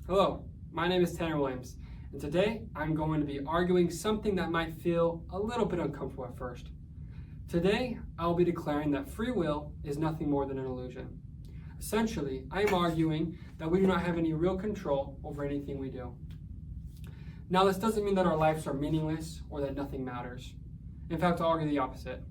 Hello, my name is Tanner Williams, and today I'm going to be arguing something that might feel a little bit uncomfortable at first. Today, I'll be declaring that free will is nothing more than an illusion. Essentially, I am arguing that we do not have any real control over anything we do. Now, this doesn't mean that our lives are meaningless or that nothing matters. In fact, I'll argue the opposite.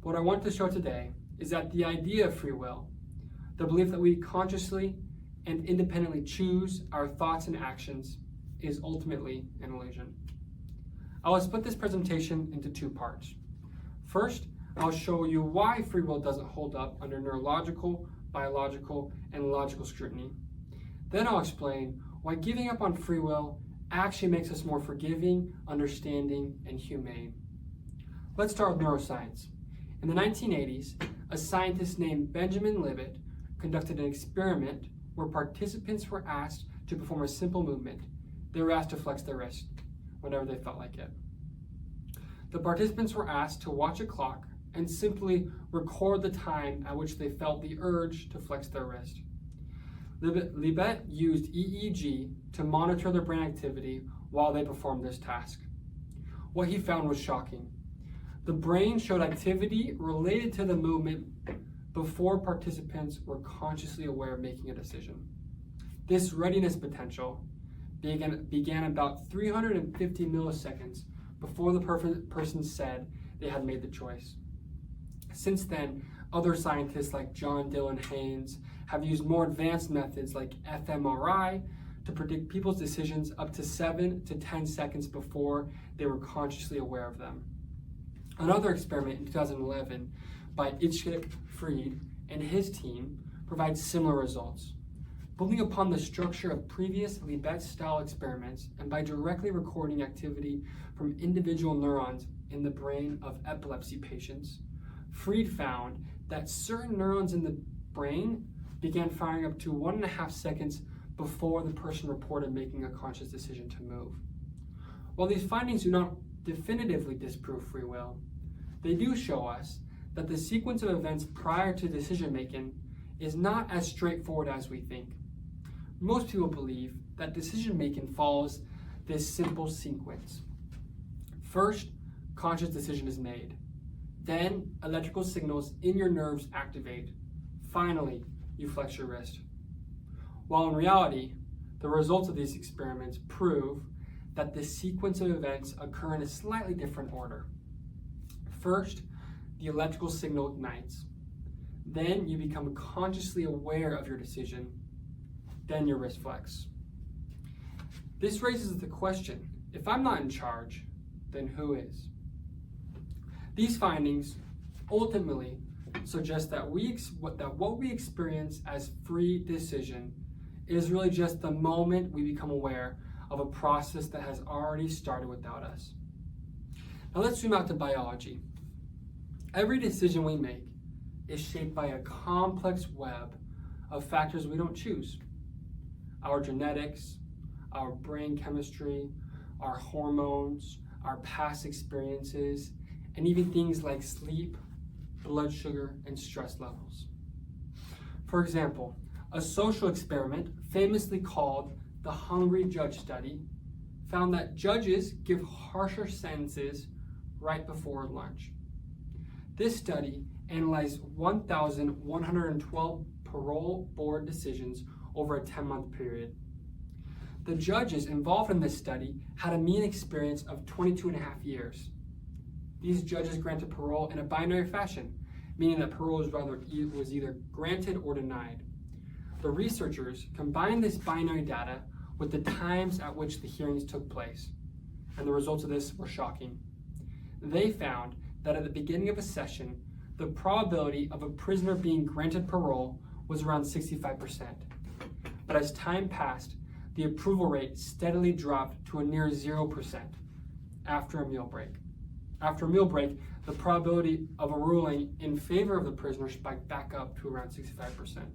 What I want to show today is that the idea of free will, the belief that we consciously and independently choose our thoughts and actions, is ultimately an illusion. I will split this presentation into two parts. First, I'll show you why free will doesn't hold up under neurological, biological, and logical scrutiny. Then I'll explain why giving up on free will actually makes us more forgiving, understanding, and humane. Let's start with neuroscience. In the 1980s, a scientist named Benjamin Libet conducted an experiment where participants were asked to perform a simple movement. They were asked to flex their wrist whenever they felt like it. The participants were asked to watch a clock and simply record the time at which they felt the urge to flex their wrist. Libet used EEG to monitor their brain activity while they performed this task. What he found was shocking. The brain showed activity related to the movement before participants were consciously aware of making a decision. This readiness potential began about 350 milliseconds before the person said they had made the choice. Since then, other scientists like John Dylan Haynes have used more advanced methods like fMRI to predict people's decisions up to 7 to 10 seconds before they were consciously aware of them. Another experiment in 2011 by Itzhak Fried and his team provides similar results. Building upon the structure of previous Libet-style experiments and by directly recording activity from individual neurons in the brain of epilepsy patients, Fried found that certain neurons in the brain began firing up to 1.5 seconds before the person reported making a conscious decision to move. While these findings do not definitively disprove free will, they do show us that the sequence of events prior to decision making is not as straightforward as we think. Most people believe that decision making follows this simple sequence. First, conscious decision is made. Then, electrical signals in your nerves activate. Finally, you flex your wrist. While in reality, the results of these experiments prove that the sequence of events occur in a slightly different order. First, the electrical signal ignites. Then you become consciously aware of your decision. Then your wrist flex. This raises the question, if I'm not in charge, then who is? These findings ultimately suggest that what we experience as free decision is really just the moment we become aware of a process that has already started without us. Now let's zoom out to biology. Every decision we make is shaped by a complex web of factors we don't choose. Our genetics, our brain chemistry, our hormones, our past experiences, and even things like sleep, blood sugar, and stress levels. For example, a social experiment famously called the Hungry Judge Study found that judges give harsher sentences right before lunch. This study analyzed 1,112 parole board decisions over a 10-month period. The judges involved in this study had a mean experience of 22.5 years. These judges granted parole in a binary fashion, meaning that parole was either granted or denied. The researchers combined this binary data with the times at which the hearings took place, and the results of this were shocking. They found that at the beginning of a session, the probability of a prisoner being granted parole was around 65%. But as time passed, the approval rate steadily dropped to a near 0% after a meal break. After a meal break, the probability of a ruling in favor of the prisoner spiked back up to around 65%.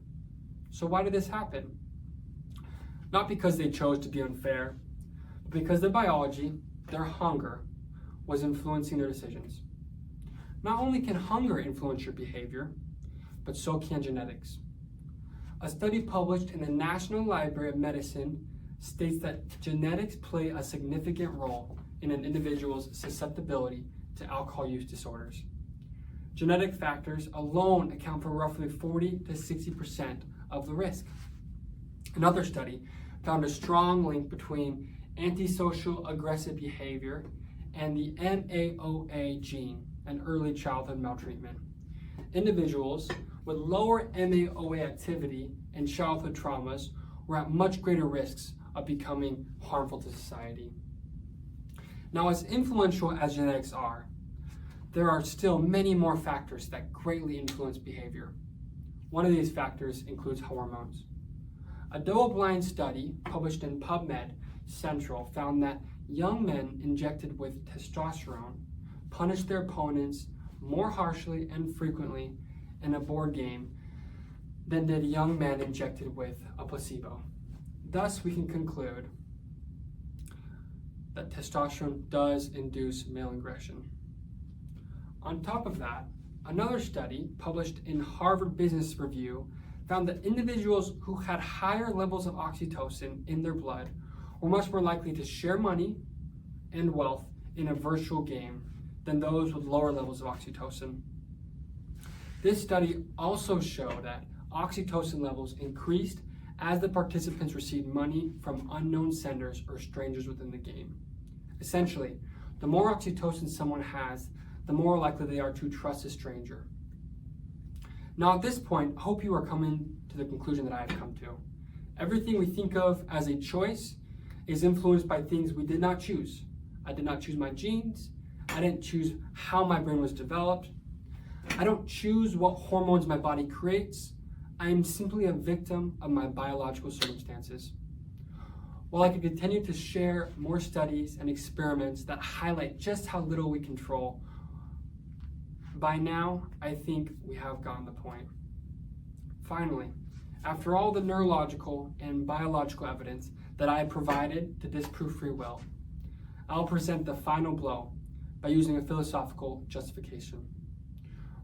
So why did this happen? Not because they chose to be unfair, but because their biology, their hunger, was influencing their decisions. Not only can hunger influence your behavior, but so can genetics. A study published in the National Library of Medicine states that genetics play a significant role in an individual's susceptibility to alcohol use disorders. Genetic factors alone account for roughly 40 to 60% of the risk. Another study found a strong link between antisocial aggressive behavior and the MAOA gene and early childhood maltreatment. Individuals with lower MAOA activity and childhood traumas were at much greater risks of becoming harmful to society. Now, as influential as genetics are, there are still many more factors that greatly influence behavior. One of these factors includes hormones. A double-blind study published in PubMed Central found that young men injected with testosterone punished their opponents more harshly and frequently in a board game than did young men injected with a placebo. Thus, we can conclude that testosterone does induce male aggression. On top of that, another study published in Harvard Business Review found that individuals who had higher levels of oxytocin in their blood were much more likely to share money and wealth in a virtual game than those with lower levels of oxytocin. This study also showed that oxytocin levels increased as the participants received money from unknown senders or strangers within the game. Essentially, the more oxytocin someone has, the more likely they are to trust a stranger. Now at this point, I hope you are coming to the conclusion that I have come to. Everything we think of as a choice is influenced by things we did not choose. I did not choose my genes. I didn't choose how my brain was developed. I don't choose what hormones my body creates. I am simply a victim of my biological circumstances. While I could continue to share more studies and experiments that highlight just how little we control, by now, I think we have gotten the point. Finally, after all the neurological and biological evidence that I have provided to disprove free will, I'll present the final blow by using a philosophical justification.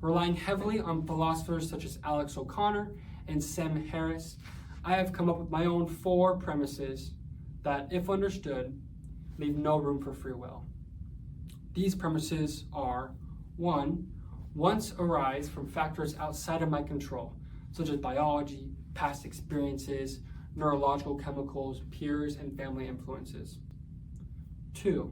Relying heavily on philosophers such as Alex O'Connor and Sam Harris, I have come up with my own 4 premises that, if understood, leave no room for free will. These premises are: 1, wants arise from factors outside of my control, such as biology, past experiences, neurological chemicals, peers, and family influences. 2,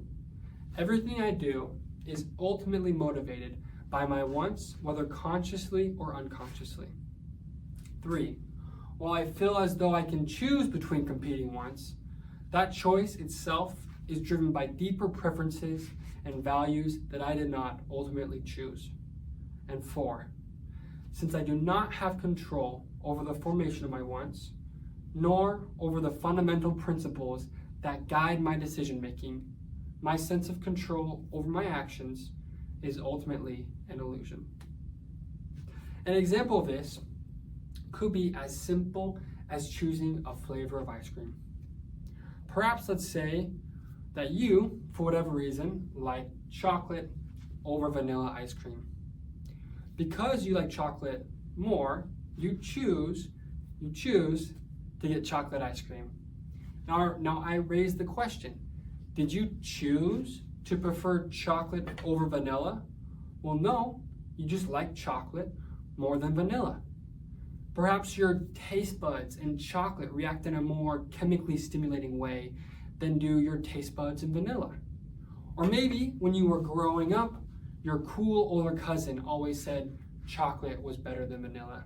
everything I do is ultimately motivated by my wants, whether consciously or unconsciously. 3, while I feel as though I can choose between competing wants, that choice itself is driven by deeper preferences and values that I did not ultimately choose. And 4, since I do not have control over the formation of my wants, nor over the fundamental principles that guide my decision making, my sense of control over my actions is ultimately an illusion. An example of this could be as simple as choosing a flavor of ice cream. Perhaps let's say that you, for whatever reason, like chocolate over vanilla ice cream. Because you like chocolate more, you choose to get chocolate ice cream. Now I raise the question, did you choose to prefer chocolate over vanilla? Well, no, you just like chocolate more than vanilla. Perhaps your taste buds in chocolate react in a more chemically stimulating way than do your taste buds in vanilla. Or maybe when you were growing up, your cool older cousin always said chocolate was better than vanilla.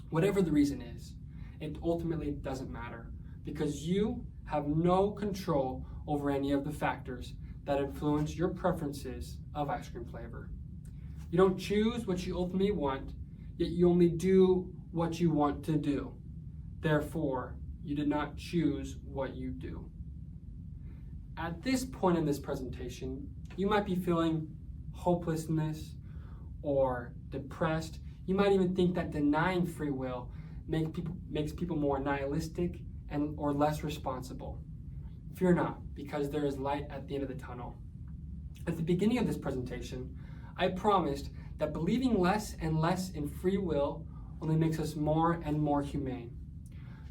Whatever the reason is, it ultimately doesn't matter because you have no control over any of the factors that influence your preferences of ice cream flavor. You don't choose what you ultimately want, yet you only do what you want to do. Therefore, you did not choose what you do. At this point in this presentation, you might be feeling hopelessness or depressed. You might even think that denying free will makes people more nihilistic or less responsible. Fear not, because there is light at the end of the tunnel. At the beginning of this presentation, I promised that believing less and less in free will only makes us more and more humane.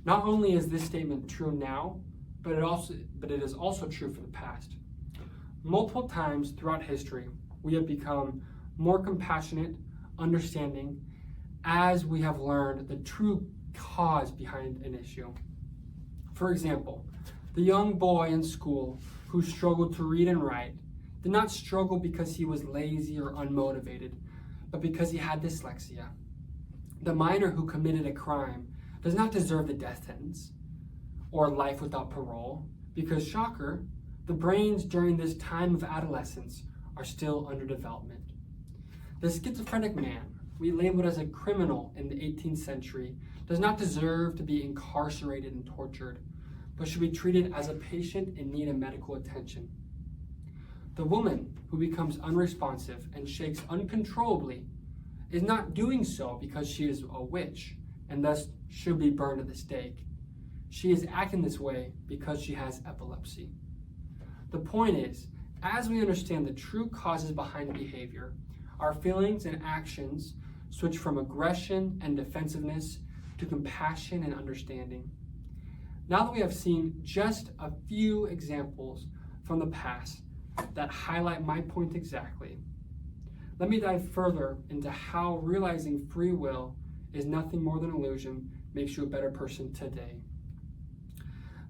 Not only is this statement true now, but it is also true for the past. Multiple times throughout history, we have become more compassionate, understanding, as we have learned the true cause behind an issue. For example, the young boy in school who struggled to read and write did not struggle because he was lazy or unmotivated, but because he had dyslexia. The minor who committed a crime does not deserve the death sentence or life without parole because, shocker, the brains during this time of adolescence are still under development. The schizophrenic man we labeled as a criminal in the 18th century does not deserve to be incarcerated and tortured, but should be treated as a patient in need of medical attention. The woman who becomes unresponsive and shakes uncontrollably is not doing so because she is a witch and thus should be burned at the stake. She is acting this way because she has epilepsy. The point is, as we understand the true causes behind behavior, our feelings and actions switch from aggression and defensiveness to compassion and understanding. Now that we have seen just a few examples from the past that highlight my point exactly, let me dive further into how realizing free will is nothing more than an illusion makes you a better person today.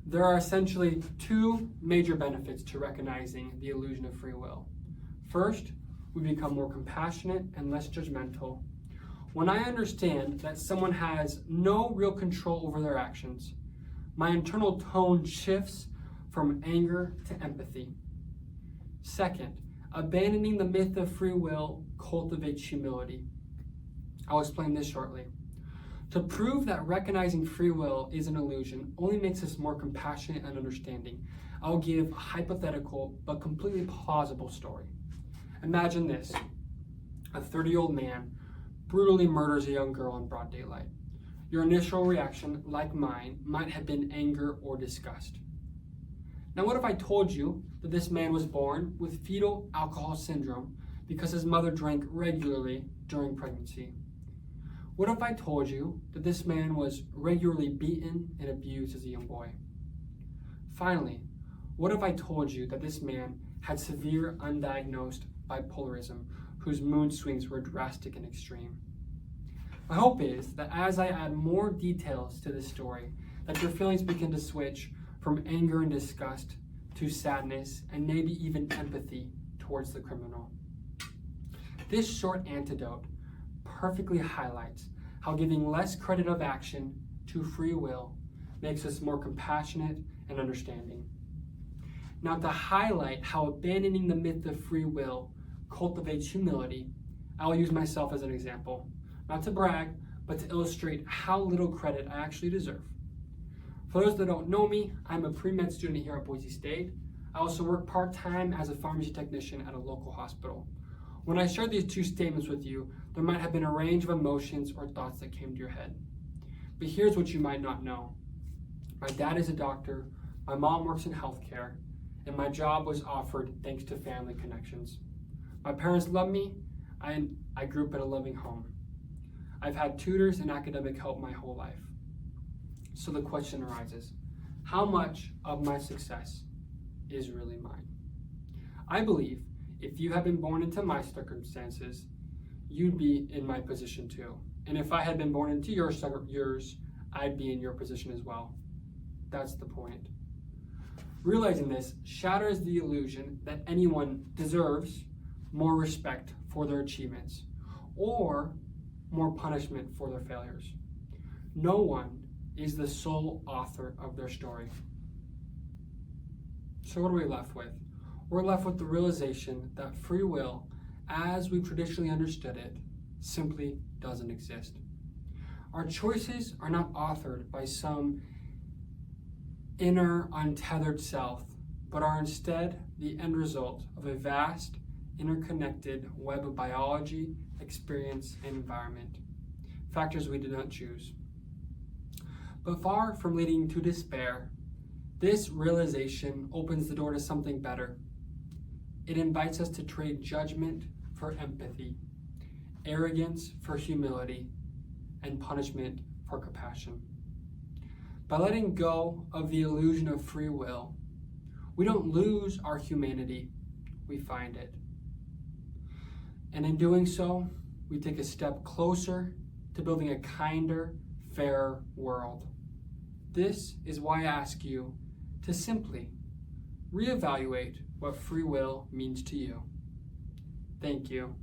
There are essentially two major benefits to recognizing the illusion of free will. First, we become more compassionate and less judgmental. When I understand that someone has no real control over their actions, my internal tone shifts from anger to empathy. Second, abandoning the myth of free will cultivates humility. I'll explain this shortly. To prove that recognizing free will is an illusion only makes us more compassionate and understanding, I'll give a hypothetical but completely plausible story. Imagine this. A 30-year-old man brutally murders a young girl in broad daylight. Your initial reaction, like mine, might have been anger or disgust. Now, what if I told you that this man was born with fetal alcohol syndrome because his mother drank regularly during pregnancy? What if I told you that this man was regularly beaten and abused as a young boy? Finally, what if I told you that this man had severe undiagnosed bipolarism whose mood swings were drastic and extreme? My hope is that as I add more details to this story, that your feelings begin to switch from anger and disgust to sadness and maybe even empathy towards the criminal. This short antidote perfectly highlights how giving less credit of action to free will makes us more compassionate and understanding. Now, to highlight how abandoning the myth of free will cultivates humility, I will use myself as an example. Not to brag, but to illustrate how little credit I actually deserve. For those that don't know me, I'm a pre-med student here at Boise State. I also work part-time as a pharmacy technician at a local hospital. When I shared these two statements with you, there might have been a range of emotions or thoughts that came to your head. But here's what you might not know. My dad is a doctor, my mom works in healthcare, and my job was offered thanks to family connections. My parents love me, and I grew up in a loving home. I've had tutors and academic help my whole life. So the question arises, how much of my success is really mine? I believe if you had been born into my circumstances, you'd be in my position too. And if I had been born into yours, I'd be in your position as well. That's the point. Realizing this shatters the illusion that anyone deserves more respect for their achievements or more punishment for their failures. No one is the sole author of their story. So what are we left with? We're left with the realization that free will, as we've traditionally understood it, simply doesn't exist. Our choices are not authored by some inner untethered self, but are instead the end result of a vast, interconnected web of biology, experience, and environment, factors we did not choose. But far from leading to despair, this realization opens the door to something better. It invites us to trade judgment for empathy, arrogance for humility, and punishment for compassion. By letting go of the illusion of free will, we don't lose our humanity, we find it. And in doing so, we take a step closer to building a kinder, fairer world. This is why I ask you to simply reevaluate what free will means to you. Thank you.